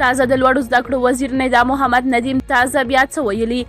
تازه د لوړو زده کړو وزیر ندا محمد ندیم تازه بیا څه ویلي.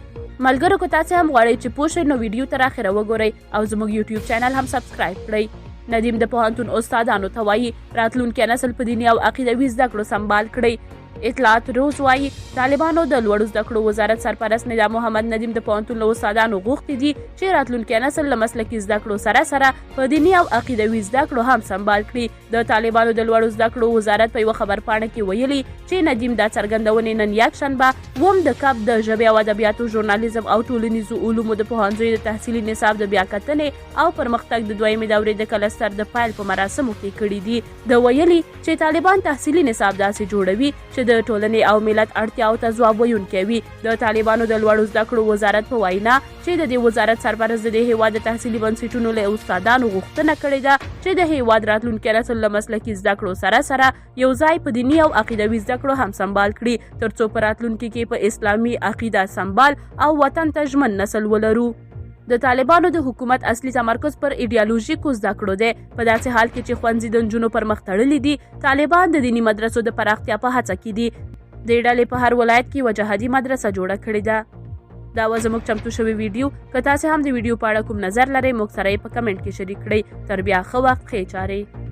ملګرو که تاسې هم غواړئ چې پوه شئ نو ویډیو تر اخره وګورئ او زموږ یوټیوب چینل هم سبسکرایب کړئ. ندیم د پوهنتون استادانو ته وایي راتلونکی نسل په دیني او عقیدوي زده کړو سمبال کړئ. اطلاعات روز وایي طالبانو د لوړو زده کړو وزارت سرپرست ندا محمد ندیم د پوهنتون له استادانو غوښتي دي چې راتلونکی نسل له مسلکي زده کړو سره سره په دیني او عقیدوي زده کړو هم سمبال کړي. د طالبانو د لوړو زده کړو وزارت په یوه خبرپاڼه کې ویلي چې ندیم دا څرګندونې نن یکشنبه اووم د کب د ژبې او ادبیاتو ژورنالیزم او ټولنیزو علومو د پوهنځیو د تحصیلي نصاب د بیاکتنې او پرمختګ د دویمې دورې د کلستر د پیل په مراسمو کې کړي دي. د ویلي چې طالبان تحصیلي نصاب داسې جوړوي چې د ټولنې او ملت اړتیاو ته ځواب ویونکی وي. د طالبانو د لوړو زده کړو وزارت په وینا چې د دې وزارت سرپرست د هیواد د تحصیلي بنسټونو له استادانو غوښتنه کړې ده چې د هیواد راتلونکی نسل له مسلکي زده کړو سره سره یو ځای په دیني او عقیدوي زده کړو هم سمبال کړي ترڅو په راتلونکي کې په اسلامي عقیده سمبال او وطن ته ژمن نسل ولرو. د طالبانو د حکومت اصلي تمرکز پر ایډیالوژیکو زده کړو دی. په داسې حال کې چې ښوونځي د نجونو پر مخ تړلي دي، طالبان د دیني مدرسو د پراختیا په هڅه کې دي. د ډلې په هر ولایت کې یوه جهادي مدرسه جوړه کړې ده. دا و زموږ چمتو شوی ویډیو. که تاسې هم د ویډیو په اړه کوم نظر لرئ موږ سره یې په کمنټ کې شریک کړئ. تر بیا ښه وخت ښې چارې.